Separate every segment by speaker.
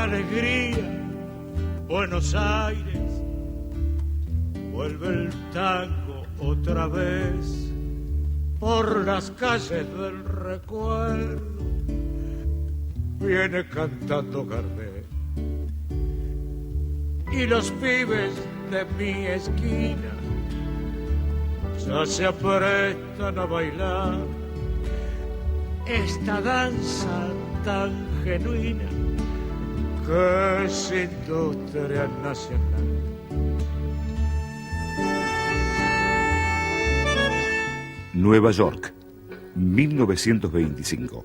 Speaker 1: alegría, Buenos Aires, vuelve el tango otra vez por las calles del recuerdo, viene cantando Gardel, y los pibes de mi esquina ya se aprestan a bailar esta danza tan genuina que es industria nacional.
Speaker 2: Nueva York, 1925.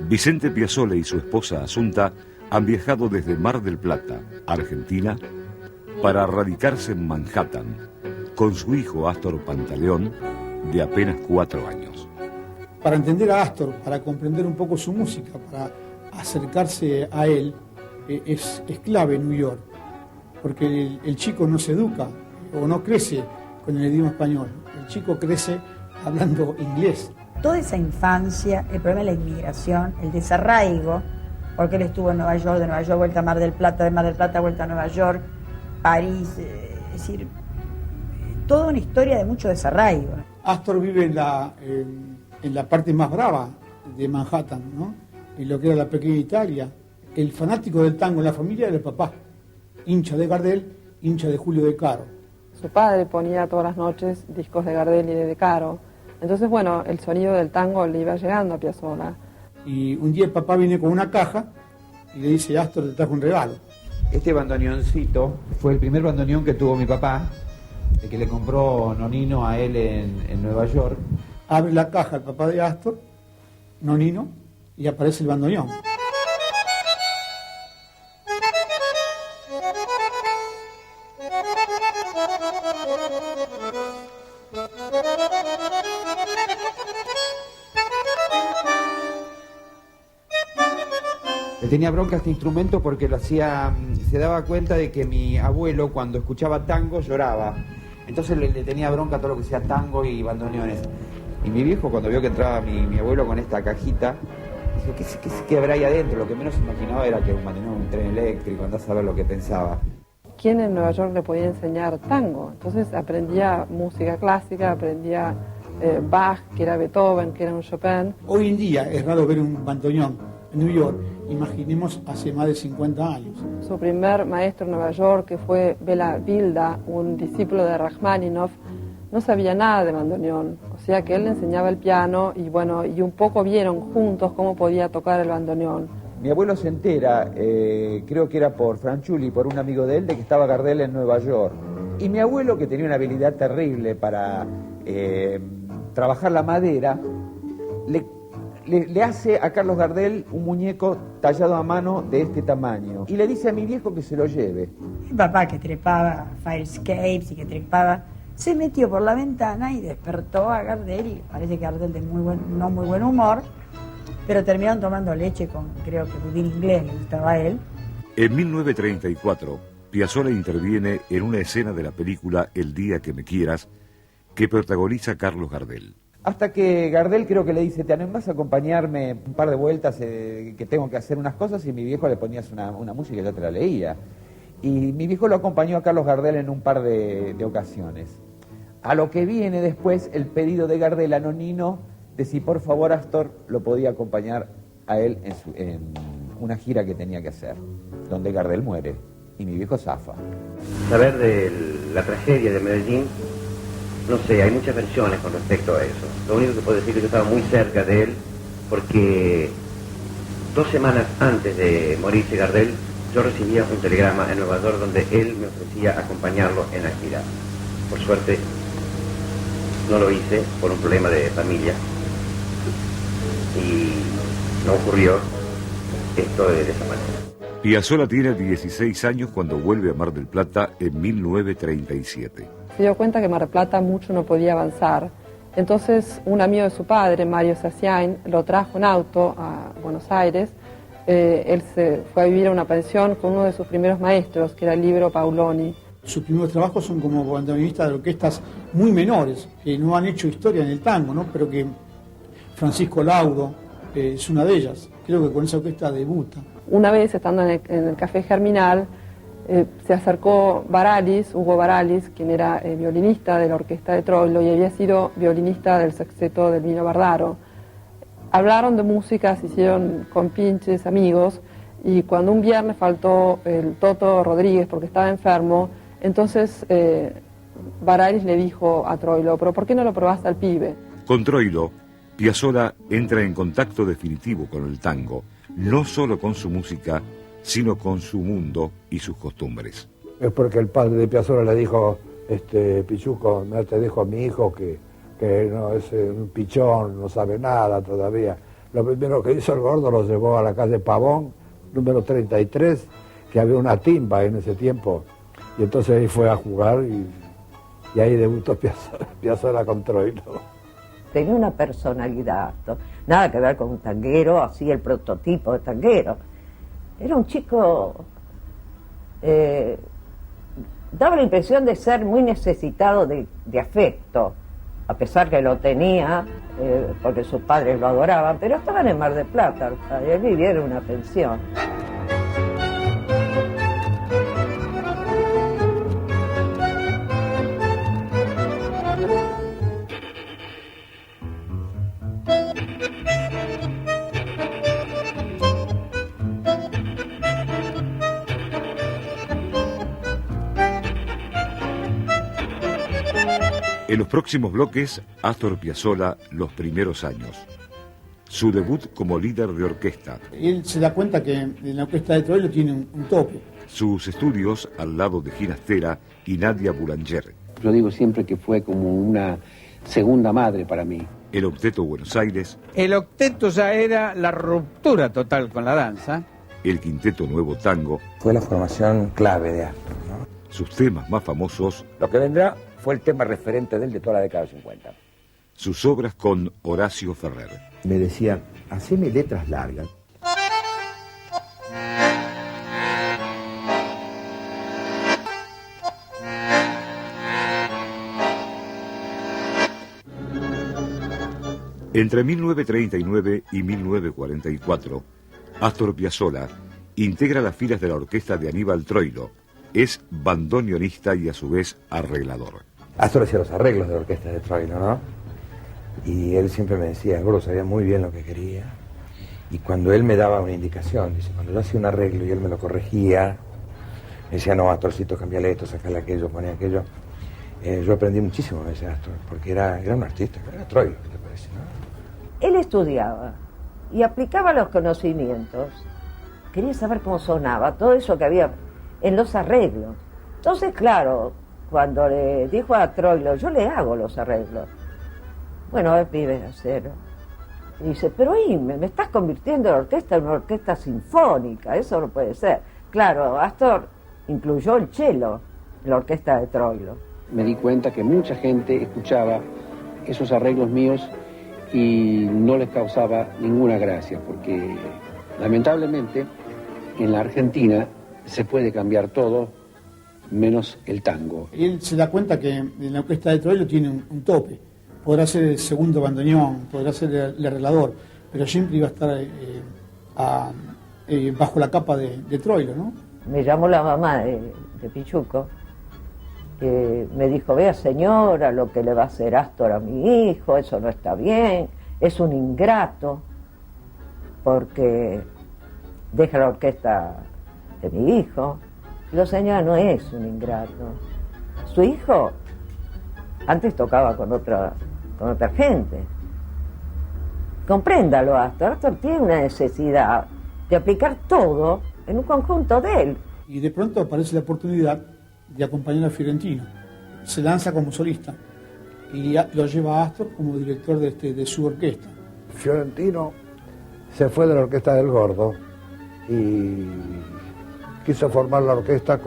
Speaker 2: Vicente Piazzolla y su esposa Asunta han viajado desde Mar del Plata, Argentina, para radicarse en Manhattan, con su hijo Astor Pantaleón, de apenas 4 años.
Speaker 3: Para entender a Astor, para comprender un poco su música, para acercarse a él, es clave en New York, porque el chico no se educa o no crece con el idioma español, el chico crece hablando inglés.
Speaker 4: Toda esa infancia, el problema de la inmigración, el desarraigo, porque él estuvo en Nueva York, de Nueva York vuelta a Mar del Plata, de Mar del Plata vuelta a Nueva York, París, es decir, toda una historia de mucho desarraigo.
Speaker 3: Astor vive en la parte más brava de Manhattan, ¿no? En lo que era la pequeña Italia. El fanático del tango en la familia era el papá, hincha de Gardel, hincha de Julio De Caro.
Speaker 5: Su padre ponía todas las noches discos de Gardel y de Caro. Entonces, bueno, el sonido del tango le iba llegando a Piazzolla.
Speaker 3: Y un día el papá viene con una caja y le dice, Astor, te trajo un regalo.
Speaker 6: Este bandoneoncito fue el primer bandoneón que tuvo mi papá, el que le compró Nonino a él en Nueva York.
Speaker 3: Abre la caja el papá de Astor, Nonino, y aparece el bandoneón.
Speaker 6: Le tenía bronca a este instrumento porque lo hacía, se daba cuenta de que mi abuelo cuando escuchaba tango lloraba. Entonces le tenía bronca a todo lo que sea tango y bandoneones. Y mi viejo cuando vio que entraba mi abuelo con esta cajita, dijo, ¿qué habrá ahí adentro? Lo que menos imaginaba era que un bandoneón, un tren eléctrico, andás a saber lo que pensaba.
Speaker 5: ¿Quién en Nueva York le podía enseñar tango? Entonces aprendía música clásica, aprendía Bach, que era Beethoven, que era un Chopin.
Speaker 3: Hoy en día es raro ver un bandoneón en New York, imaginemos hace más de 50 años.
Speaker 5: Su primer maestro en Nueva York, que fue Bela Vilda, un discípulo de Rachmaninoff, no sabía nada de bandoneón, o sea que él le enseñaba el piano y bueno, y un poco vieron juntos cómo podía tocar el bandoneón.
Speaker 6: Mi abuelo se entera, creo que era por Franchulli, por un amigo de él, de que estaba Gardel en Nueva York. Y mi abuelo, que tenía una habilidad terrible para trabajar la madera, le hace a Carlos Gardel un muñeco tallado a mano de este tamaño. Y le dice a mi viejo que se lo lleve.
Speaker 4: Mi papá, que trepaba fire escapes y que trepaba, se metió por la ventana y despertó a Gardel, y parece que Gardel de no muy buen humor, pero terminaron tomando leche con, creo que budín inglés, le gustaba a él.
Speaker 2: En 1934, Piazzolla interviene en una escena de la película El día que me quieras, que protagoniza Carlos Gardel.
Speaker 6: Hasta que Gardel creo que le dice, ¿te animás a acompañarme un par de vueltas que tengo que hacer unas cosas? Y mi viejo le ponías una música y yo te la leía. Y mi viejo lo acompañó a Carlos Gardel en un par de ocasiones. A lo que viene después el pedido de Gardel a Nonino de si por favor Astor lo podía acompañar a él en una gira que tenía que hacer, donde Gardel muere y mi viejo zafa.
Speaker 7: Saber de la tragedia de Medellín, no sé, hay muchas versiones con respecto a eso. Lo único que puedo decir es que yo estaba muy cerca de él porque 2 semanas antes de morirse Gardel, yo recibía un telegrama en Nueva York donde él me ofrecía acompañarlo en la gira. Por suerte no lo hice por un problema de familia y no ocurrió esto de esa manera.
Speaker 2: Piazzolla tiene 16 años cuando vuelve a Mar del Plata en 1937.
Speaker 5: Se dio cuenta que Mar del Plata mucho no podía avanzar. Entonces un amigo de su padre, Mario Sassiain, lo trajo en auto a Buenos Aires. Él se fue a vivir a una pensión con uno de sus primeros maestros, que era el Libero Paoloni.
Speaker 3: Sus primeros trabajos son como bandoneonistas de orquestas muy menores, que no han hecho historia en el tango, ¿no? Pero que Francisco Laudo es una de ellas. Creo que con esa orquesta debuta.
Speaker 5: Una vez, estando en el Café Germinal, se acercó Hugo Baralis, quien era violinista de la orquesta de Troilo y había sido violinista del sexteto del Vino Bardaro. Hablaron de música, se hicieron compinches, amigos, y cuando un viernes faltó el Toto Rodríguez porque estaba enfermo, entonces Baralis le dijo a Troilo, pero ¿por qué no lo probaste al pibe?
Speaker 2: Con Troilo, Piazzolla entra en contacto definitivo con el tango, no solo con su música, sino con su mundo y sus costumbres.
Speaker 8: Es porque el padre de Piazzolla le dijo, Pichuco, no te dejo a mi hijo que no es un pichón, no sabe nada todavía. Lo primero que hizo el gordo lo llevó a la calle Pavón, número 33, que había una timba en ese tiempo, y entonces ahí fue a jugar y ahí debutó Piazzolla con Troilo.
Speaker 9: Tenía una personalidad, nada que ver con un tanguero, así el prototipo de tanguero. Era un chico, daba la impresión de ser muy necesitado de afecto, a pesar que lo tenía, porque sus padres lo adoraban, pero estaban en Mar del Plata, él vivía en una pensión.
Speaker 2: En los próximos bloques, Astor Piazzolla, los primeros años. Su debut como líder de orquesta.
Speaker 3: Él se da cuenta que en la orquesta de Troilo tiene un tope.
Speaker 2: Sus estudios al lado de Ginastera y Nadia Boulanger.
Speaker 10: Yo digo siempre que fue como una segunda madre para mí.
Speaker 2: El Octeto Buenos Aires.
Speaker 1: El octeto ya era la ruptura total con la danza.
Speaker 2: El Quinteto Nuevo Tango.
Speaker 6: Fue la formación clave de Astor, ¿no?
Speaker 2: Sus temas más famosos.
Speaker 6: Lo que vendrá fue el tema referente de él de toda la década de 50.
Speaker 2: Sus obras con Horacio Ferrer.
Speaker 11: Me decían, haceme letras largas.
Speaker 2: Entre 1939 y 1944, Astor Piazzolla integra las filas de la orquesta de Aníbal Troilo. Es bandoneonista y a su vez arreglador.
Speaker 6: Astor hacía los arreglos de la orquesta de Troilo, ¿no? Y él siempre me decía, el gordo sabía muy bien lo que quería. Y cuando él me daba una indicación, dice, cuando yo hacía un arreglo y él me lo corregía, me decía, no, Astorcito, cambiale esto, sacale aquello, poné aquello. Yo aprendí muchísimo de ese Astor, porque era un artista, era Troilo, ¿qué te parece, no?
Speaker 9: Él estudiaba y aplicaba los conocimientos. Quería saber cómo sonaba, todo eso que había en los arreglos. Entonces, claro, cuando le dijo a Troilo, yo le hago los arreglos. Bueno, él pibe, hacerlo. Y dice, pero ahí me estás convirtiendo la orquesta en una orquesta sinfónica, eso no puede ser. Claro, Astor incluyó el cello en la orquesta de Troilo.
Speaker 10: Me di cuenta que mucha gente escuchaba esos arreglos míos y no les causaba ninguna gracia, porque lamentablemente en la Argentina se puede cambiar todo menos el tango.
Speaker 3: Él se da cuenta que en la orquesta de Troilo tiene un tope. Podrá ser el segundo bandoneón, podrá ser el arreglador, pero siempre iba a estar bajo la capa de Troilo, ¿no?
Speaker 9: Me llamó la mamá de Pichuco, que me dijo, vea señora, lo que le va a hacer Astor a mi hijo, eso no está bien, es un ingrato, porque deja la orquesta de mi hijo. La señora no es un ingrato. Su hijo antes tocaba con otra gente. Compréndalo, Astor. Astor tiene una necesidad de aplicar todo en un conjunto de él.
Speaker 3: Y de pronto aparece la oportunidad de acompañar a Fiorentino. Se lanza como solista y lo lleva a Astor como director de su orquesta.
Speaker 8: Fiorentino se fue de la orquesta del Gordo y quiso formar la orquesta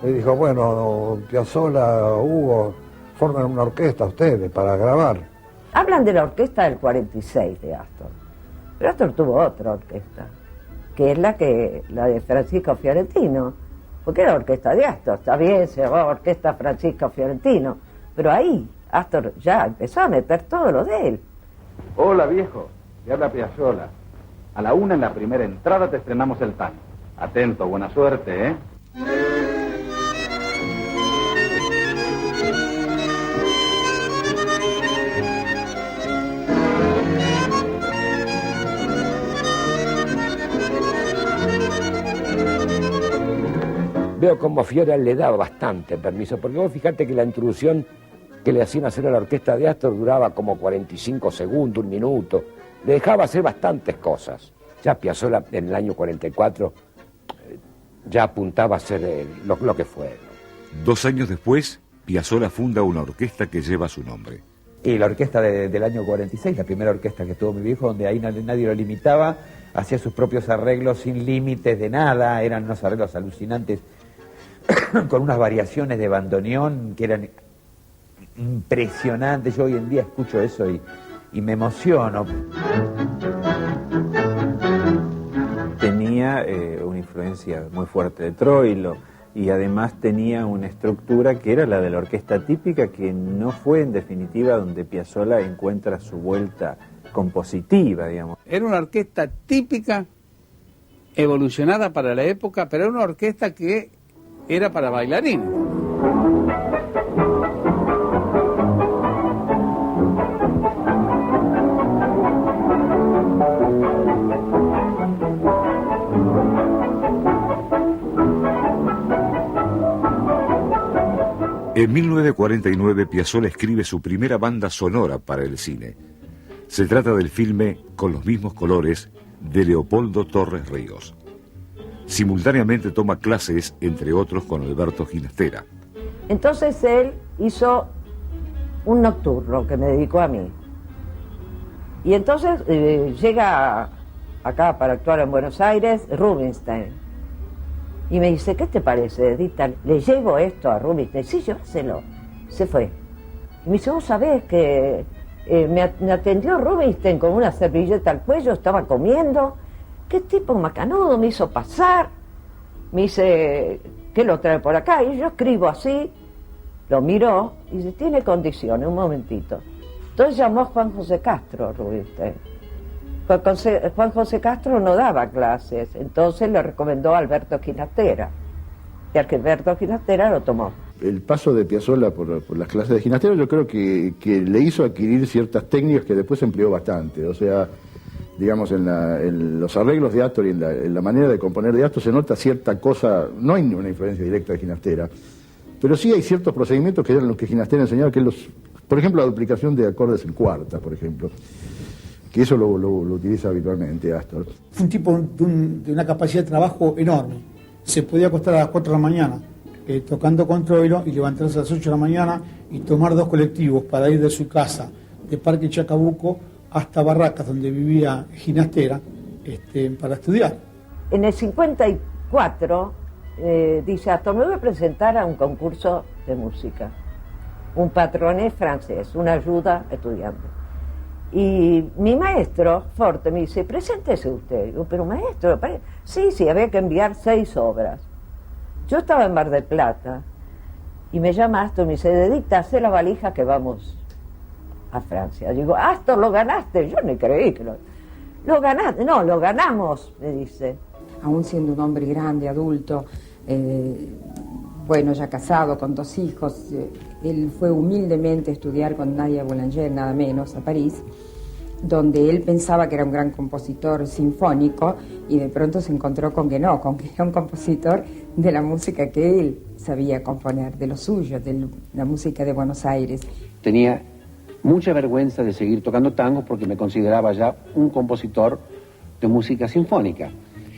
Speaker 8: le dijo, bueno, Piazzolla, Hugo, forman una orquesta ustedes para grabar.
Speaker 9: Hablan de la orquesta del 46 de Astor, pero Astor tuvo otra orquesta, que es la de Francisco Fiorentino, porque era la orquesta de Astor, está bien, se llamaba Orquesta Francisco Fiorentino, pero ahí Astor ya empezó a meter todo lo de él.
Speaker 6: Hola viejo, te habla Piazzolla.
Speaker 12: A la 1 en la primera entrada te estrenamos el tango. Atento, buena suerte, ¿eh?
Speaker 13: Veo como Fiola le daba bastante permiso, porque vos fijate que la introducción que le hacían hacer a la orquesta de Astor duraba como 45 segundos, 1 minuto. Le dejaba hacer bastantes cosas. Ya Piazzolla en el año 44 ya apuntaba a ser lo que fue, ¿no?
Speaker 2: 2 años después, Piazzolla funda una orquesta que lleva su nombre.
Speaker 6: Y la orquesta del año 46, la primera orquesta que tuvo mi viejo, donde ahí nadie lo limitaba, hacía sus propios arreglos sin límites de nada, eran unos arreglos alucinantes, con unas variaciones de bandoneón que eran impresionantes. Yo hoy en día escucho eso y me emociono.
Speaker 14: Tenía una influencia muy fuerte de Troilo y además tenía una estructura que era la de la orquesta típica, que no fue en definitiva donde Piazzolla encuentra su vuelta compositiva, digamos.
Speaker 15: Era una orquesta típica, evolucionada para la época, pero era una orquesta que era para bailarines.
Speaker 2: En 1949, Piazzolla escribe su primera banda sonora para el cine. Se trata del filme Con los mismos colores, de Leopoldo Torres Ríos. Simultáneamente toma clases, entre otros, con Alberto Ginastera.
Speaker 9: Entonces él hizo un nocturno que me dedicó a mí. Y entonces llega acá para actuar en Buenos Aires Rubinstein. Y me dice, ¿qué te parece, Edita? Le llevo esto a Rubinstein. Sí, llévaselo. Se fue. Y me dice, vos sabés que me atendió Rubinstein con una servilleta al cuello, estaba comiendo. ¿Qué tipo macanudo? Me hizo pasar. Me dice, ¿qué lo trae por acá? Y yo escribo así, lo miró y dice, tiene condiciones, un momentito. Entonces llamó a Juan José Castro, Rubinstein. Juan José Castro no daba clases, entonces le recomendó a Alberto Ginastera. Y Alberto Ginastera lo tomó.
Speaker 16: El paso de Piazzolla por las clases de Ginastera yo creo que le hizo adquirir ciertas técnicas que después empleó bastante. O sea, digamos, en los arreglos de Astor y en la manera de componer de Astor se nota cierta cosa, no hay una influencia directa de Ginastera, pero sí hay ciertos procedimientos que eran los que Ginastera enseñaba, que por ejemplo, la duplicación de acordes en cuarta, por ejemplo, que eso lo utiliza habitualmente Astor.
Speaker 3: Fue un tipo de una capacidad de trabajo enorme. Se podía acostar a las 4 de la mañana tocando con Troilo y levantarse a las 8 de la mañana y tomar 2 colectivos para ir de su casa, de Parque Chacabuco, hasta Barracas, donde vivía Ginastera, para estudiar.
Speaker 9: En el 54 dice Astor, me voy a presentar a un concurso de música, un patroné francés, una ayuda estudiante. Y mi maestro, Forte, me dice, preséntese usted. Digo, pero maestro, sí, había que enviar 6 obras. Yo estaba en Mar del Plata y me llama Astor y me dice, Edita, hacé la valija que vamos a Francia. Digo, Astor, lo ganaste. Yo ni creí que lo ganaste. No, lo ganamos, me dice.
Speaker 17: Aún siendo un hombre grande, adulto, bueno, ya casado, con 2 hijos, él fue humildemente a estudiar con Nadia Boulanger, nada menos, a París, donde él pensaba que era un gran compositor sinfónico y de pronto se encontró con que era un compositor de la música que él sabía componer, de lo suyo, de la música de Buenos Aires.
Speaker 10: Tenía mucha vergüenza de seguir tocando tangos porque me consideraba ya un compositor de música sinfónica.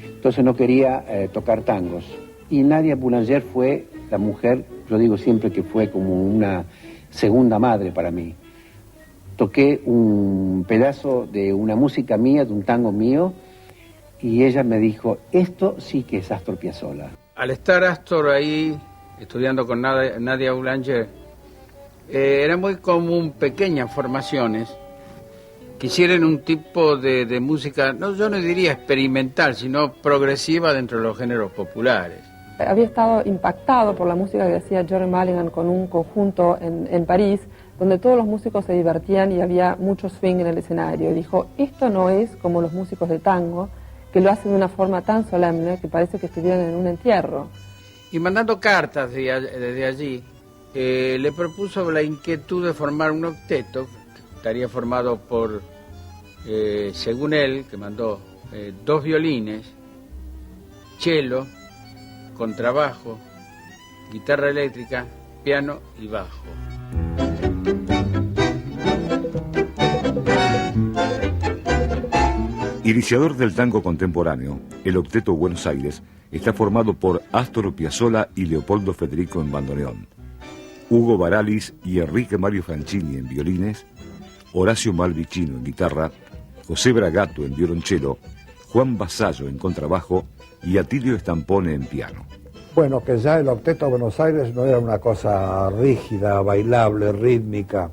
Speaker 10: Entonces no quería tocar tangos. Y Nadia Boulanger fue la mujer, yo digo siempre que fue como una segunda madre para mí. Toqué un pedazo de una música mía, de un tango mío, y ella me dijo, esto sí que es Astor Piazzolla.
Speaker 15: Al estar Astor ahí, estudiando con Nadia Boulanger, era muy común pequeñas formaciones que hicieran un tipo de música, yo no diría experimental, sino progresiva dentro de los géneros populares.
Speaker 5: Había estado impactado por la música que hacía Jerry Mulligan con un conjunto en París, donde todos los músicos se divertían y había mucho swing en el escenario. Dijo, esto no es como los músicos de tango, que lo hacen de una forma tan solemne que parece que estuvieran en un entierro.
Speaker 15: Y mandando cartas desde allí, le propuso la inquietud de formar un octeto, que estaría formado por, según él, que mandó 2 violines, cello, contrabajo, guitarra eléctrica, piano y bajo.
Speaker 2: Iniciador del tango contemporáneo, el Octeto Buenos Aires está formado por Astor Piazzolla y Leopoldo Federico en bandoneón, Hugo Baralis y Enrique Mario Franchini en violines, Horacio Malvicino en guitarra, José Bragato en violonchelo, Juan Basallo en contrabajo y Atilio Stampone en piano.
Speaker 8: Bueno, que ya el Octeto Buenos Aires no era una cosa rígida, bailable, rítmica,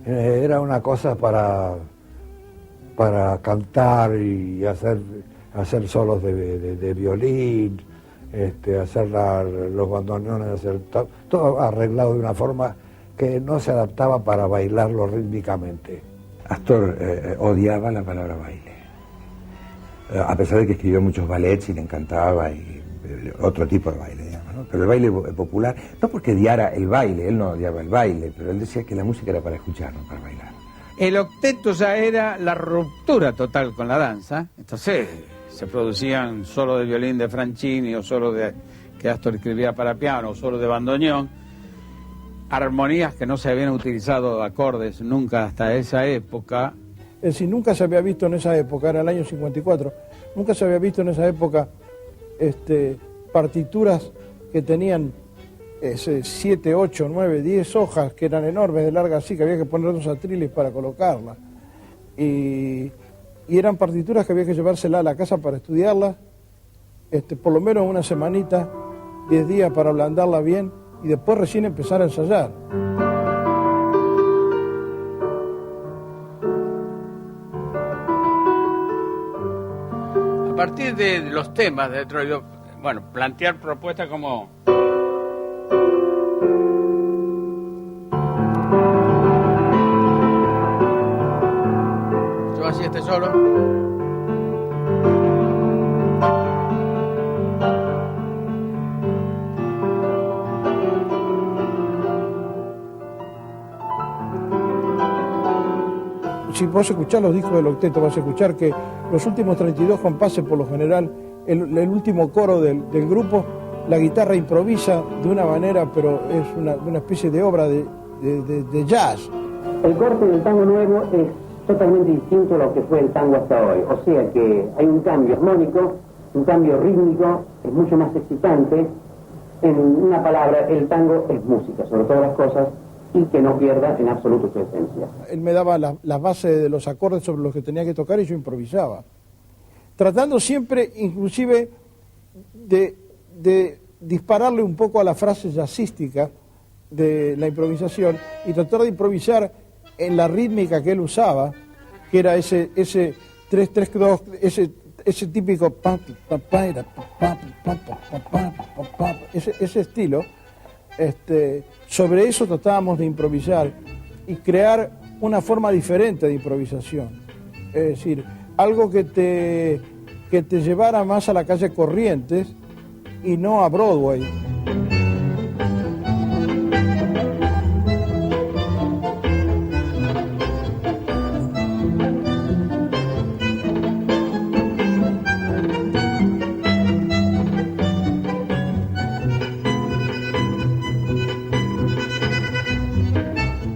Speaker 8: era una cosa para cantar y hacer solos de violín, hacer los bandoneones, hacer todo arreglado de una forma que no se adaptaba para bailarlo rítmicamente.
Speaker 13: Astor odiaba la palabra baile, a pesar de que escribió muchos ballets y le encantaba y otro tipo de baile, digamos, ¿no? Pero el baile popular, no porque odiara el baile, él no odiaba el baile, pero él decía que la música era para escuchar, no para bailar.
Speaker 15: El octeto ya era la ruptura total con la danza, entonces se producían solo de violín de Franchini o solo de que Astor escribía para piano o solo de bandoneón, armonías que no se habían utilizado acordes nunca hasta esa época.
Speaker 3: Es decir, nunca se había visto en esa época, era el año 54, nunca se había visto en esa época partituras que tenían 7, 8, 9, 10 hojas que eran enormes, de larga así, que había que poner 2 atriles para colocarlas. Y eran partituras que había que llevárselas a la casa para estudiarlas, por lo menos una semanita, 10 días para ablandarla bien y después recién empezar a ensayar.
Speaker 15: A partir de los temas de Troilo, bueno, plantear propuestas como... Yo hacía solo.
Speaker 3: Si vos escuchás los discos del octeto, vas a escuchar que los últimos 32 compases, por lo general, el último coro del grupo, la guitarra improvisa de una manera, pero es una especie de obra de jazz.
Speaker 10: El corte del tango nuevo es totalmente distinto a lo que fue el tango hasta hoy. O sea que hay un cambio armónico, un cambio rítmico, es mucho más excitante. En una palabra, el tango es música, sobre todas las cosas, y que no pierda en absoluto su esencia.
Speaker 3: Él me daba las bases de los acordes sobre los que tenía que tocar y yo improvisaba. Tratando siempre, inclusive, de dispararle un poco a la frase jazzística de la improvisación y tratar de improvisar en la rítmica que él usaba, que era ese 3-3-2, ese típico ese estilo. Sobre eso tratábamos de improvisar y crear una forma diferente de improvisación. Es decir, algo que te llevara más a la calle Corrientes y no a Broadway.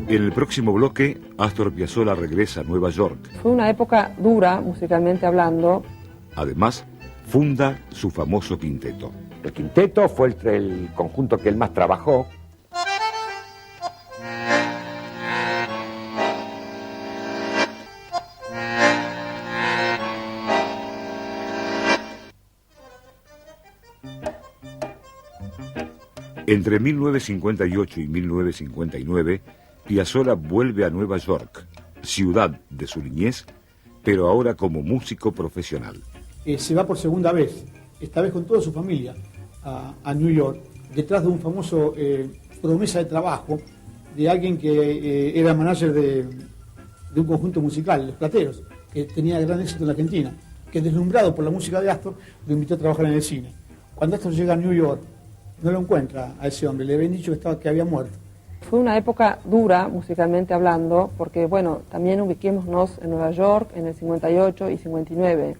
Speaker 2: En el próximo bloque, Astor Piazzolla regresa a Nueva York.
Speaker 5: Fue una época dura, musicalmente hablando.
Speaker 2: Además, funda su famoso quinteto.
Speaker 13: El quinteto fue el conjunto que él más trabajó.
Speaker 2: Entre 1958 y 1959, Piazzolla vuelve a Nueva York, ciudad de su niñez, pero ahora como músico profesional.
Speaker 3: Se va por segunda vez, esta vez con toda su familia, a New York, detrás de un famoso promesa de trabajo de alguien que era manager de un conjunto musical, Los Plateros, que tenía gran éxito en la Argentina, que deslumbrado por la música de Astor, lo invitó a trabajar en el cine. Cuando Astor llega a New York, no lo encuentra a ese hombre, le habían dicho que había muerto.
Speaker 5: Fue una época dura, musicalmente hablando, porque, bueno, también ubiquémonos en Nueva York en el 58 y 59.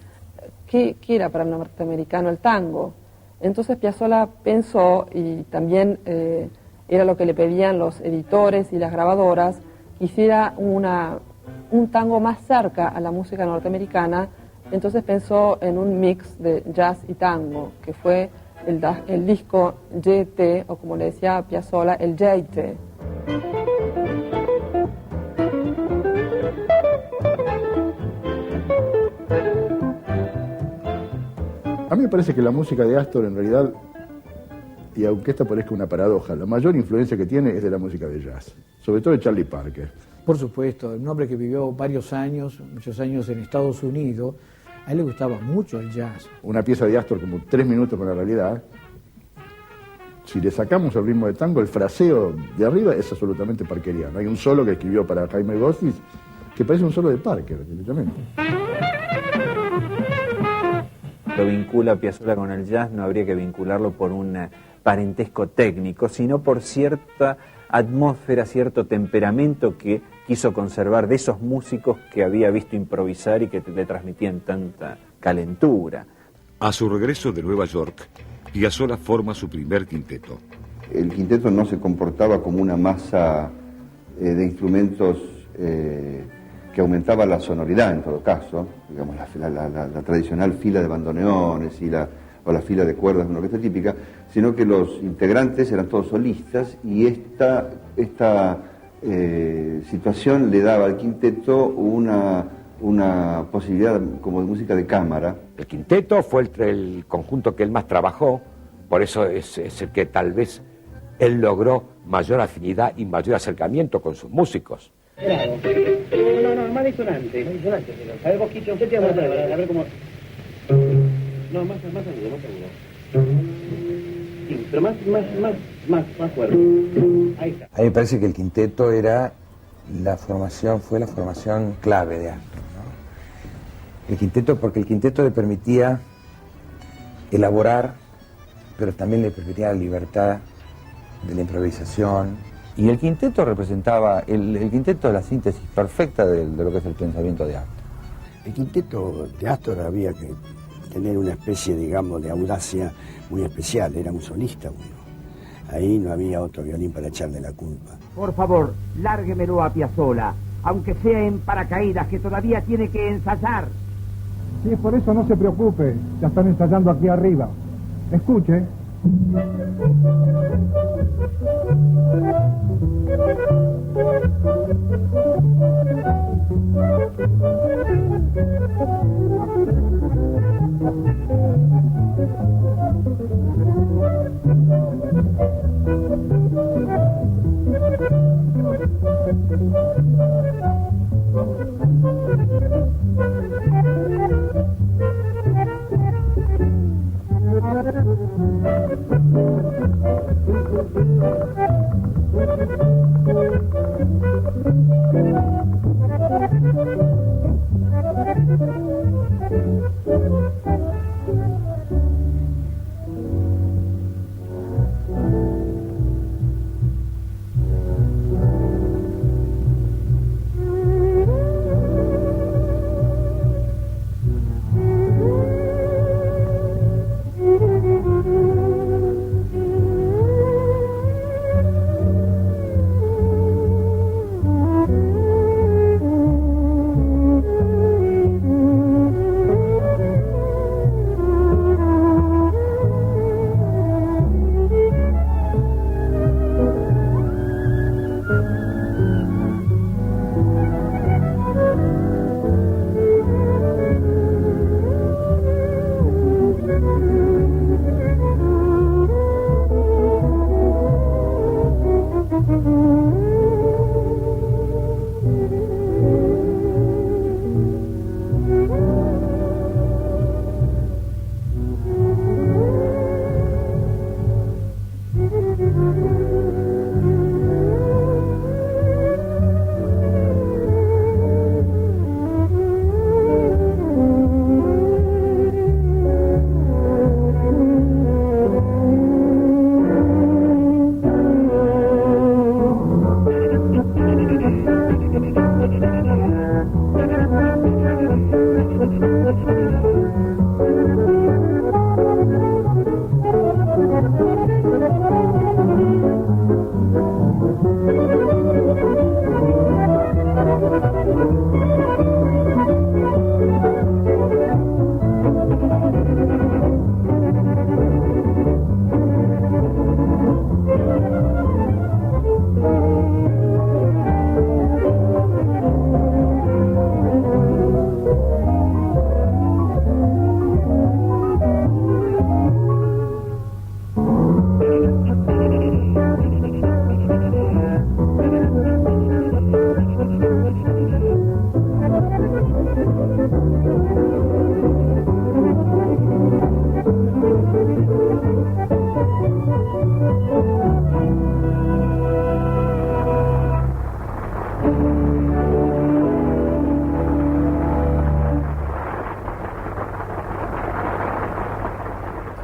Speaker 5: ¿Qué era para el norteamericano el tango? Entonces Piazzolla pensó, y también era lo que le pedían los editores y las grabadoras, que hiciera un tango más cerca a la música norteamericana. Entonces pensó en un mix de jazz y tango, que fue el disco JT, o como le decía Piazzolla, el JT.
Speaker 16: A mí me parece que la música de Astor en realidad, y aunque esta parezca una paradoja, la mayor influencia que tiene es de la música de jazz, sobre todo de Charlie Parker.
Speaker 18: Por supuesto, un hombre que vivió muchos años en Estados Unidos, a él le gustaba mucho el jazz.
Speaker 16: Una pieza de Astor como 3 minutos con la realidad, si le sacamos el ritmo de tango, el fraseo de arriba es absolutamente parkeriano. Hay un solo que escribió para Jaime Gossis que parece un solo de Parker, directamente.
Speaker 14: Lo vincula Piazzolla con el jazz, no habría que vincularlo por un parentesco técnico, sino por cierta atmósfera, cierto temperamento que quiso conservar de esos músicos que había visto improvisar y que le transmitían tanta calentura.
Speaker 2: A su regreso de Nueva York, Piazzolla forma su primer quinteto.
Speaker 19: El quinteto no se comportaba como una masa de instrumentos que aumentaba la sonoridad en todo caso, digamos la tradicional fila de bandoneones o la fila de cuerdas de una orquesta típica, sino que los integrantes eran todos solistas y esta situación le daba al quinteto una posibilidad como de música de cámara.
Speaker 13: El quinteto fue el conjunto que él más trabajó, por eso es el que tal vez él logró mayor afinidad y mayor acercamiento con sus músicos.
Speaker 20: Bravo. No, más disonante. A ver, vos, Quicho, ¿qué te vamos a hacer? A ver cómo... No, más agudo. Sí, pero más fuerte. Ahí está.
Speaker 21: A mí me parece que el quinteto fue la formación clave de Astor, ¿no? El quinteto, porque el quinteto le permitía elaborar, pero también le permitía la libertad de la improvisación. Y el quinteto representaba, el quinteto es la síntesis perfecta de lo que es el pensamiento de Astor.
Speaker 22: El quinteto de Astor había que tener una especie, digamos, de audacia muy especial, era un solista uno. Ahí no había otro violín para echarle la culpa.
Speaker 23: Por favor, lárguemelo a Piazzolla, aunque sea en paracaídas, que todavía tiene que ensayar.
Speaker 24: Sí, por eso no se preocupe, ya están ensayando aquí arriba. Escuche.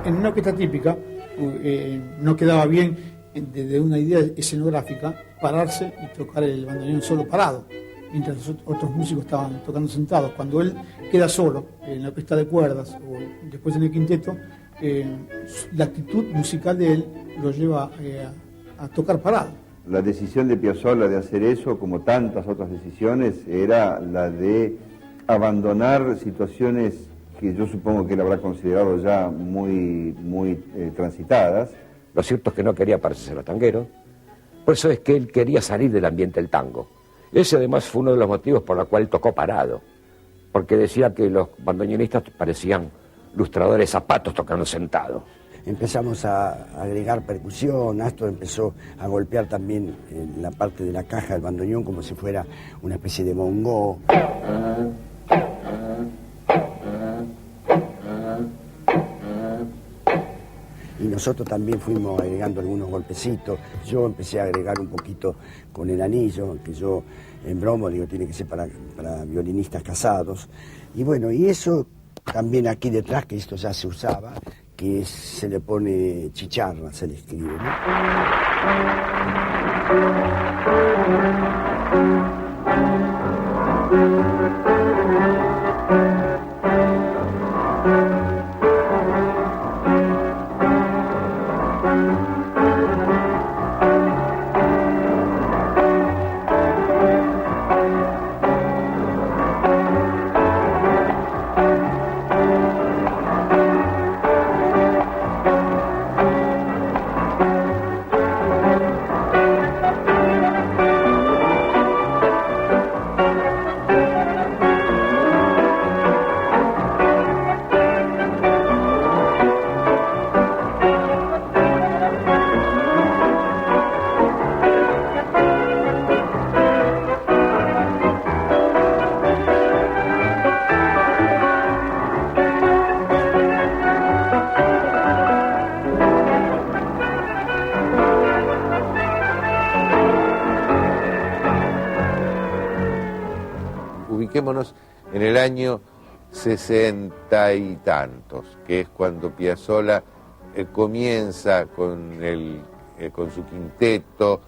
Speaker 3: En una orquesta típica no quedaba bien, desde una idea escenográfica, pararse y tocar el bandoneón solo parado, mientras los otros músicos estaban tocando sentados. Cuando él queda solo en la orquesta de cuerdas o después en el quinteto, la actitud musical de él lo lleva a tocar parado.
Speaker 19: La decisión de Piazzolla de hacer eso, como tantas otras decisiones, era la de abandonar situaciones que yo supongo que él habrá considerado ya muy transitadas.
Speaker 13: Lo cierto es que no quería parecerse a tanguero, por eso es que él quería salir del ambiente del tango. Ese además fue uno de los motivos por los cuales tocó parado, porque decía que los bandoneonistas parecían lustradores zapatos tocando sentados.
Speaker 22: Empezamos a agregar percusión, Astor empezó a golpear también en la parte de la caja del bandoneón como si fuera una especie de bongó. Y nosotros también fuimos agregando algunos golpecitos. Yo empecé a agregar un poquito con el anillo, que yo en broma digo tiene que ser para violinistas casados. Y bueno, y eso también aquí detrás, que esto ya se usaba, que se le pone chicharra, se le escribe, ¿no?
Speaker 1: Ubiquémonos en el año 60 y tantos, que es cuando Piazzolla comienza con su quinteto.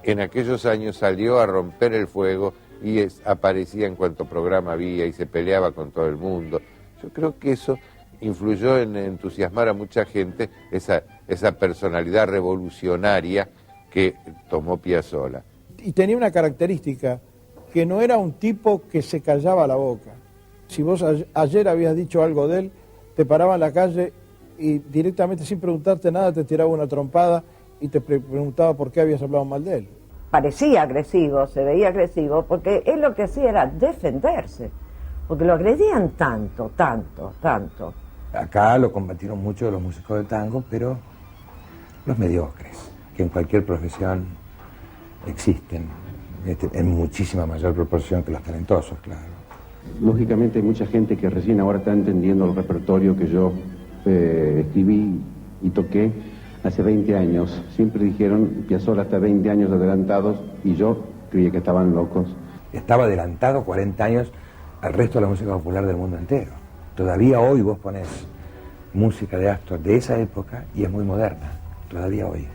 Speaker 1: En aquellos años salió a romper el fuego y aparecía en cuanto programa había y se peleaba con todo el mundo. Yo creo que eso influyó en entusiasmar a mucha gente, esa personalidad revolucionaria que tomó Piazzolla.
Speaker 18: Y tenía una característica, que no era un tipo que se callaba la boca. Si vos ayer habías dicho algo de él, te paraba en la calle y directamente, sin preguntarte nada, te tiraba una trompada y te preguntaba por qué habías hablado mal de él.
Speaker 9: Parecía agresivo, se veía agresivo, porque él lo que hacía era defenderse, porque lo agredían tanto.
Speaker 21: Acá lo combatieron mucho los músicos de tango, pero los mediocres, que en cualquier profesión existen, en muchísima mayor proporción que los talentosos, claro.
Speaker 10: Lógicamente hay mucha gente que recién ahora está entendiendo el repertorio que yo escribí y toqué hace 20 años. Siempre dijeron Piazzolla está 20 años adelantados y yo creía que estaban locos.
Speaker 21: Estaba adelantado 40 años al resto de la música popular del mundo entero. Todavía hoy vos ponés música de Astor de esa época y es muy moderna, todavía hoy.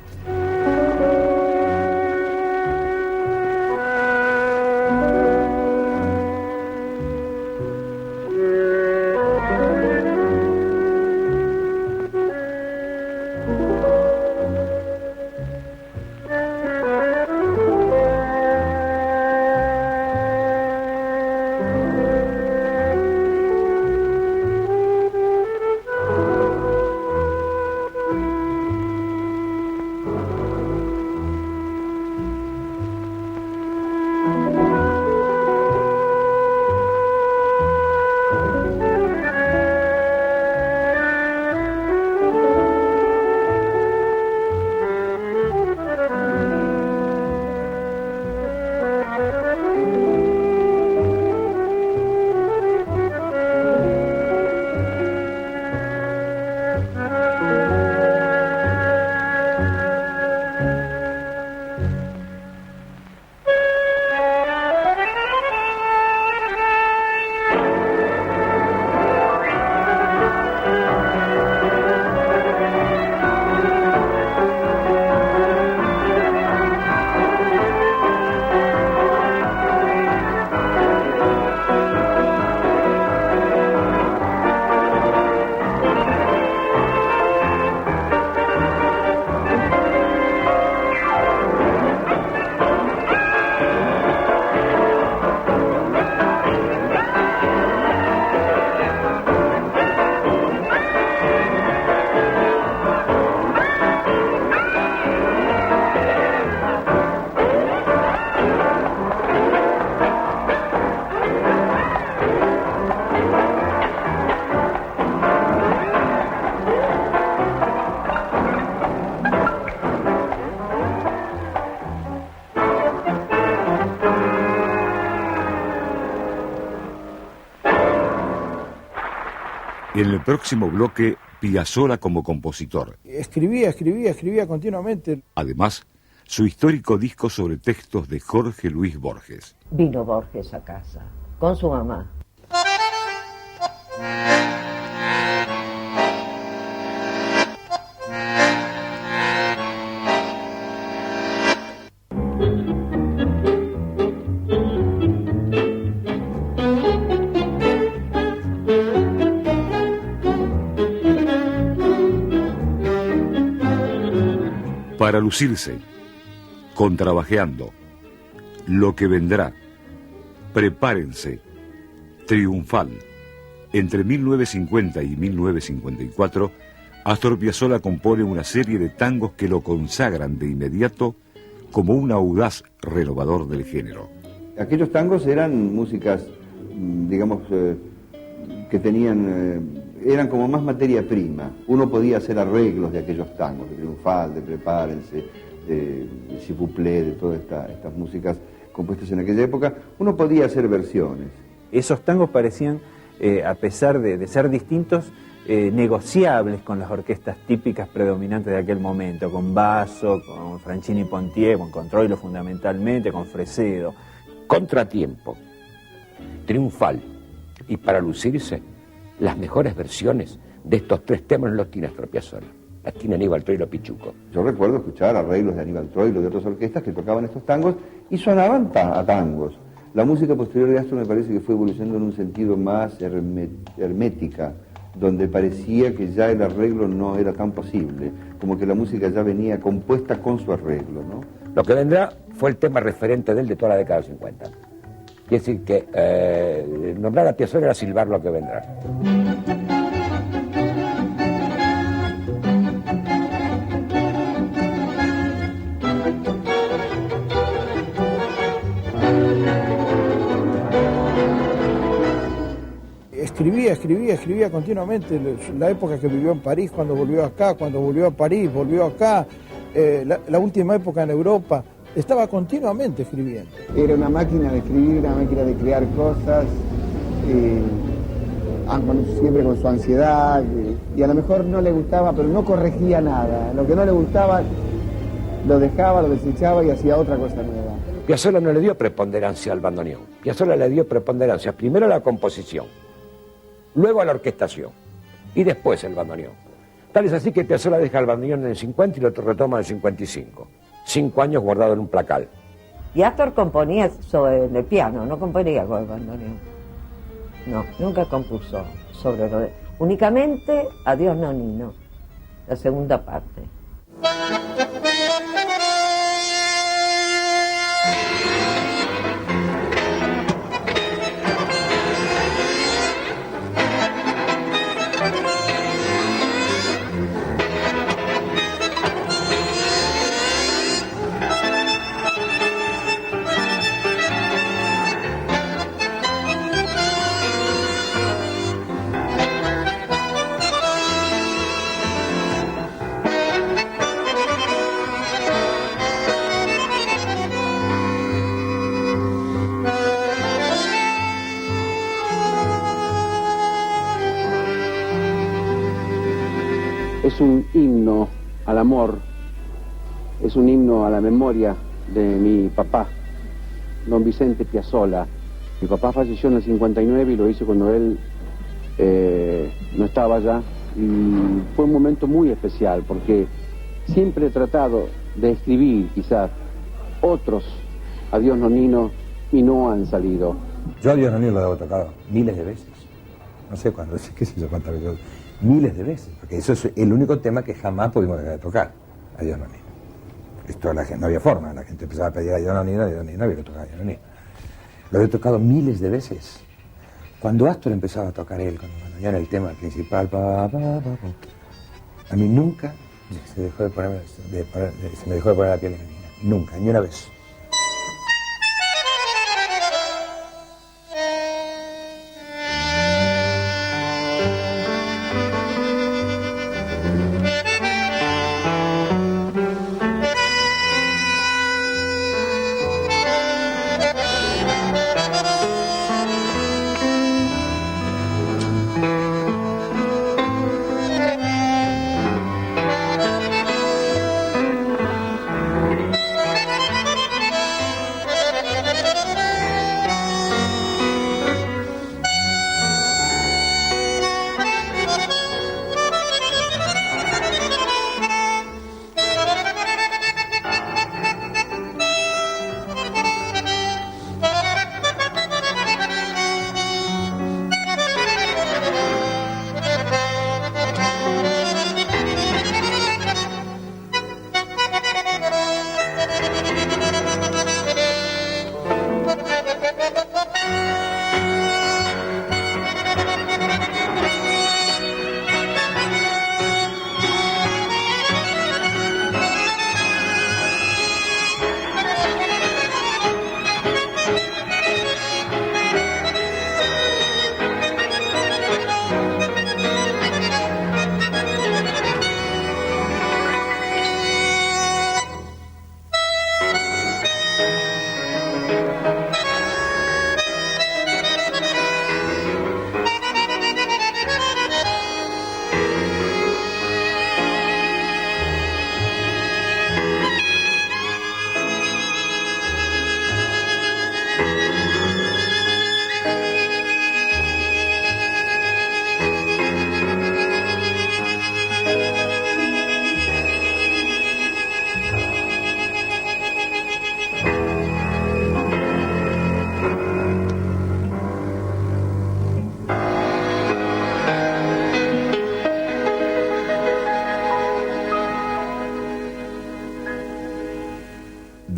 Speaker 2: En el próximo bloque, Piazzolla como compositor.
Speaker 18: Escribía continuamente.
Speaker 2: Además, su histórico disco sobre textos de Jorge Luis Borges.
Speaker 9: Vino Borges a casa, con su mamá.
Speaker 2: Para lucirse, Contrabajeando, Lo que vendrá, Prepárense, Triunfal. Entre 1950 y 1954, Astor Piazzolla compone una serie de tangos que lo consagran de inmediato como un audaz renovador del género.
Speaker 19: Aquellos tangos eran músicas, digamos, que tenían, eran como más materia prima. Uno podía hacer arreglos de aquellos tangos, de Triunfal, de Prepárense, de S'il vous plaît, de todas estas músicas compuestas en aquella época. Uno podía hacer versiones.
Speaker 14: Esos tangos parecían, a pesar de ser distintos, negociables con las orquestas típicas predominantes de aquel momento, con Basso, con Franchini Pontier, con Troilo fundamentalmente, con Fresedo.
Speaker 13: Contratiempo, Triunfal y Para lucirse, las mejores versiones de estos tres temas los tiene Astor Piazzolla. Las tiene Aníbal Troilo Pichuco.
Speaker 19: Yo recuerdo escuchar arreglos de Aníbal Troilo, de otras orquestas que tocaban estos tangos y sonaban a tangos. La música posterior de Astor me parece que fue evolucionando en un sentido más hermética, donde parecía que ya el arreglo no era tan posible, como que la música ya venía compuesta con su arreglo, ¿no?
Speaker 13: Lo que vendrá fue el tema referente de él de toda la década del 50. Quiere decir que nombrar a Piazzolla era silbar lo que vendrá.
Speaker 18: Escribía continuamente. La época que vivió en París, cuando volvió acá, cuando volvió a París, volvió acá, la última época en Europa, estaba continuamente escribiendo.
Speaker 4: Era una máquina de escribir, una máquina de crear cosas, siempre con su ansiedad, y a lo mejor no le gustaba, pero no corregía nada. Lo que no le gustaba lo dejaba, lo desechaba y hacía otra cosa nueva.
Speaker 13: Piazzolla no le dio preponderancia al bandoneón. Piazzolla le dio preponderancia primero a la composición, luego a la orquestación y después el bandoneón. Tal es así que Piazzolla deja el bandoneón en el 50 y lo retoma en el 55. 5 años guardado en un placal.
Speaker 9: Y Astor componía sobre el piano, no componía con el bandoneón. No, nunca compuso sobre lo de... Únicamente Adiós Nonino, la segunda parte.
Speaker 10: Es un himno al amor, es un himno a la memoria de mi papá, don Vicente Piazzolla. Mi papá falleció en el 59 y lo hice cuando él no estaba ya, y fue un momento muy especial porque siempre he tratado de escribir quizás otros Adiós Nonino y no han salido.
Speaker 21: Yo Adiós Nonino lo he tocado miles de veces, no sé cuándo, qué sé yo cuántas veces. Miles de veces, porque eso es el único tema que jamás pudimos dejar de tocar, Adiós Nonino. Esto la gente, no había forma, la gente empezaba a pedir Adiós Nonino, había que tocar Adiós Nonino. Lo he tocado miles de veces. Cuando Astor empezaba a tocar él, cuando ya en el tema principal, a mí nunca se me dejó de poner la piel de gallina, nunca, ni una vez.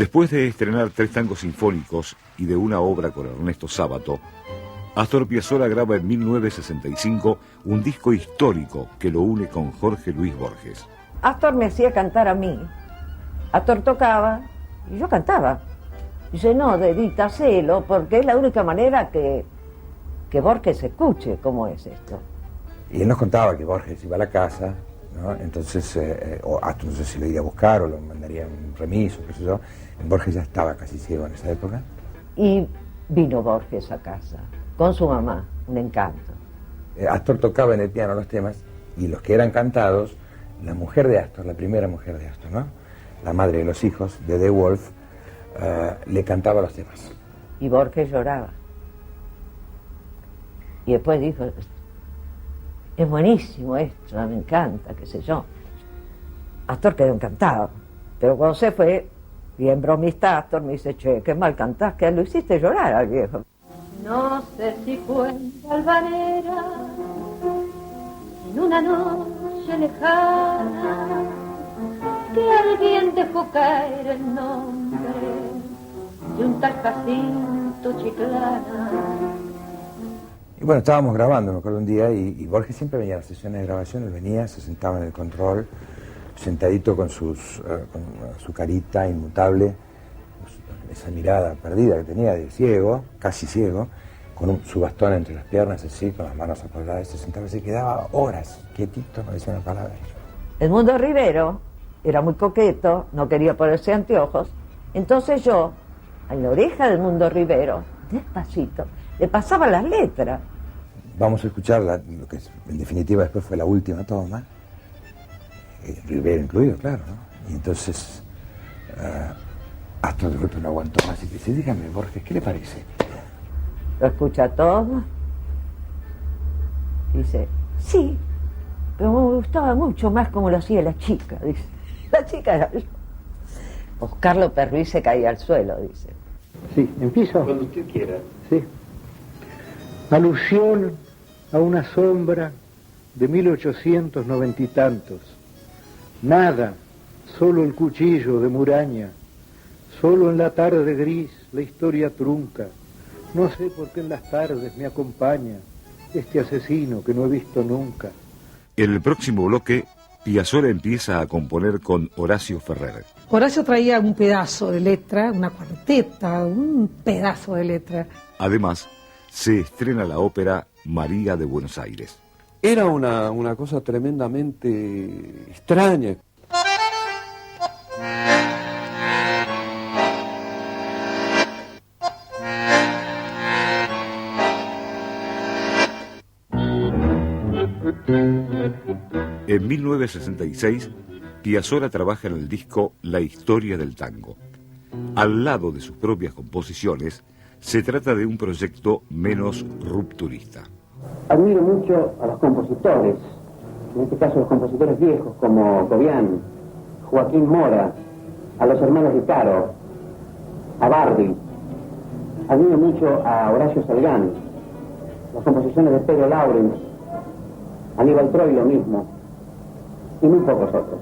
Speaker 2: Después de estrenar 3 tangos sinfónicos y de una obra con Ernesto Sábato, Astor Piazzolla graba en 1965 un disco histórico que lo une con Jorge Luis Borges.
Speaker 9: Astor me hacía cantar a mí. Astor tocaba y yo cantaba. Dice, no, Dedita, hacelo, porque es la única manera que Borges escuche cómo es esto.
Speaker 21: Y él nos contaba que Borges iba a la casa, ¿no? Entonces, o Astor no sé si lo iría a buscar o lo mandaría un remiso, qué sé yo. Borges ya estaba casi ciego en esa época.
Speaker 9: Y vino Borges a casa, con su mamá, un encanto.
Speaker 21: Astor tocaba en el piano los temas, y los que eran cantados, la mujer de Astor, la primera mujer de Astor, ¿no? La madre de los hijos, de Wolf, le cantaba los temas.
Speaker 9: Y Borges lloraba. Y después dijo, es buenísimo esto, me encanta, qué sé yo. Astor quedó encantado, pero cuando se fue, bien bromista Astor me dice, che, qué mal cantás, que lo hiciste llorar al viejo.
Speaker 6: No sé si fue en Valvanera, en una noche lejana, que alguien dejó caer el nombre de un tal Jacinto Chiclana.
Speaker 21: Y bueno, estábamos grabando, me acuerdo un día, y Borges siempre venía a las sesiones de grabación, él venía, se sentaba en el control, sentadito con su carita inmutable, esa mirada perdida que tenía de ciego, casi ciego, con su bastón entre las piernas, así, con las manos apoyadas, se sentaba y se quedaba horas quietito, no decía una palabra.
Speaker 9: Edmundo Rivero era muy coqueto, no quería ponerse anteojos, entonces yo, en la oreja de Edmundo Rivero, despacito, le pasaba las letras.
Speaker 21: Vamos a escuchar lo que en definitiva después fue la última toma, Rivero incluido, claro, ¿no? Y entonces Astor de golpe no aguantó más y dice, dígame, Borges, ¿qué le parece?
Speaker 9: Lo escucha todo. Dice, sí, pero me gustaba mucho más como lo hacía la chica, dice. La chica era yo. Oscar López Ruiz se caía al suelo, dice.
Speaker 10: Sí, empiezo.
Speaker 20: Cuando usted quiera.
Speaker 10: Sí. Alusión a una sombra de 1890 y tantos. Nada, solo el cuchillo de Muraña. Solo en la tarde gris la historia trunca. No sé por qué en las tardes me acompaña este asesino que no he visto nunca.
Speaker 2: En el próximo bloque, Piazzolla empieza a componer con Horacio Ferrer.
Speaker 7: Horacio traía un pedazo de letra, una cuarteta, un pedazo de letra.
Speaker 2: Además, se estrena la ópera María de Buenos Aires.
Speaker 11: Era una cosa tremendamente extraña.
Speaker 2: En 1966, Piazzolla trabaja en el disco La historia del tango. Al lado de sus propias composiciones, se trata de un proyecto menos rupturista.
Speaker 20: Admiro mucho a los compositores, en este caso los compositores viejos como Gobián, Joaquín Mora, a los hermanos de Caro, a Bardi. Admiro mucho a Horacio Salgán, las composiciones de Pedro Laurens, Aníbal Troy lo mismo, y muy pocos otros.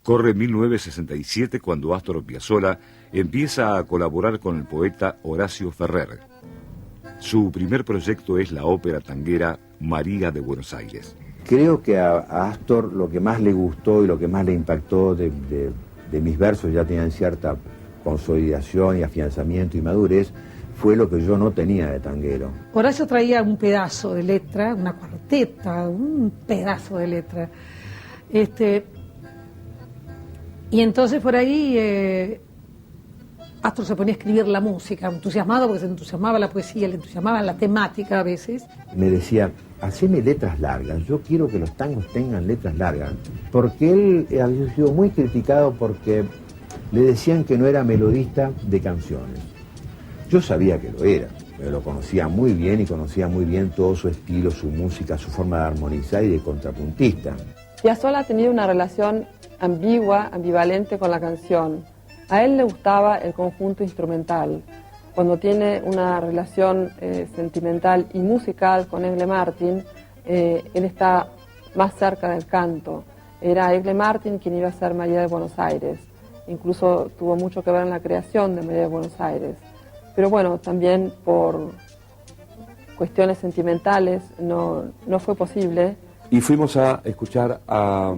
Speaker 2: Corre 1967 cuando Astor Piazzolla empieza a colaborar con el poeta Horacio Ferrer. Su primer proyecto es la ópera tanguera María de Buenos Aires.
Speaker 8: Creo que a Astor lo que más le gustó y lo que más le impactó de mis versos, ya tenían cierta consolidación y afianzamiento y madurez, fue lo que yo no tenía de tanguero.
Speaker 7: Horacio traía un pedazo de letra, una cuarteta, un pedazo de letra. Y entonces por ahí Astor se ponía a escribir la música, entusiasmado porque se entusiasmaba la poesía, le entusiasmaba la temática a veces.
Speaker 8: Me decía, haceme letras largas, yo quiero que los tangos tengan letras largas. Porque él había sido muy criticado porque le decían que no era melodista de canciones. Yo sabía que lo era, pero lo conocía muy bien y conocía muy bien todo su estilo, su música, su forma de armonizar y de contrapuntista.
Speaker 5: Piazzolla ha tenido una relación ambigua, ambivalente con la canción. A él le gustaba el conjunto instrumental. Cuando tiene una relación sentimental y musical con Egle Martin, él está más cerca del canto. Era Egle Martin quien iba a ser María de Buenos Aires. Incluso tuvo mucho que ver en la creación de María de Buenos Aires. Pero bueno, también por cuestiones sentimentales no fue posible.
Speaker 11: Y fuimos a escuchar a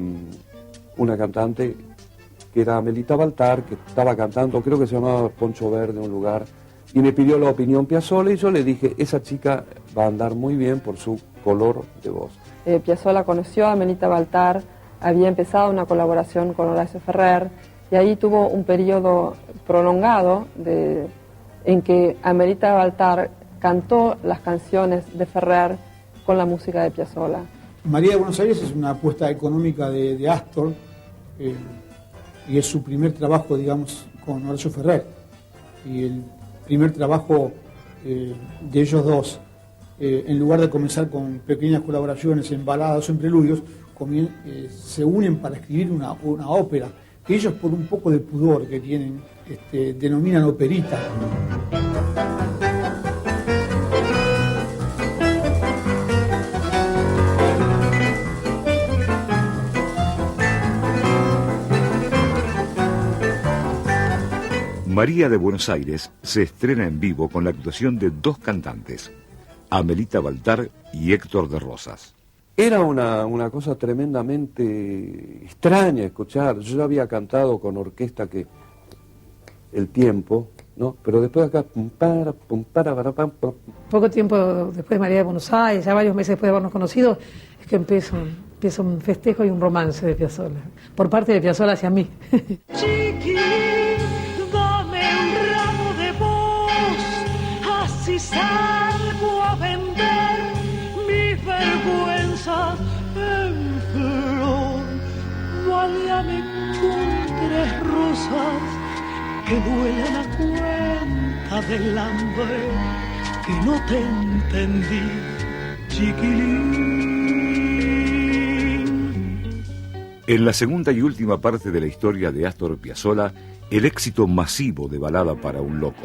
Speaker 11: una cantante que era Amelita Baltar, que estaba cantando, creo que se llamaba Poncho Verde, un lugar, y me pidió la opinión Piazzolla y yo le dije, esa chica va a andar muy bien por su color de voz.
Speaker 5: Piazzolla conoció a Amelita Baltar, había empezado una colaboración con Horacio Ferrer y ahí tuvo un periodo prolongado en que Amelita Baltar cantó las canciones de Ferrer con la música de Piazzolla.
Speaker 3: María de Buenos Aires es una apuesta económica de Astor y es su primer trabajo, digamos, con Horacio Ferrer. Y el primer trabajo de ellos dos, en lugar de comenzar con pequeñas colaboraciones en baladas o en preludios, se unen para escribir una ópera, que ellos por un poco de pudor que tienen, denominan operita.
Speaker 2: María de Buenos Aires se estrena en vivo con la actuación de dos cantantes, Amelita Baltar y Héctor de Rosas.
Speaker 11: Era una cosa tremendamente extraña escuchar. Yo ya había cantado con orquesta que El Tiempo, ¿no? Pero después acá
Speaker 7: Poco tiempo después de María de Buenos Aires, ya varios meses después de habernos conocido, es que empieza un festejo y un romance de Piazzolla, por parte de Piazzolla hacia mí.
Speaker 12: Si salgo a vender mis vergüenzas en flor, válgame con 3 rosas que duele la cuenta del hambre, que no te entendí, chiquilín.
Speaker 2: En la segunda y última parte de la historia de Astor Piazzolla, el éxito masivo de Balada para un loco.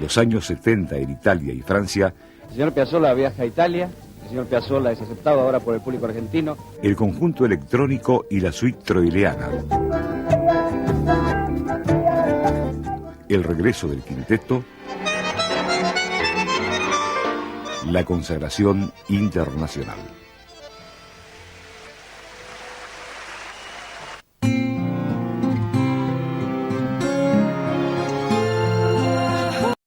Speaker 2: Los años 70 en Italia y Francia.
Speaker 15: El señor Piazzolla viaja a Italia, el señor Piazzolla es aceptado ahora por el público argentino.
Speaker 2: El conjunto electrónico y la suite troileana. El regreso del quinteto. La consagración internacional.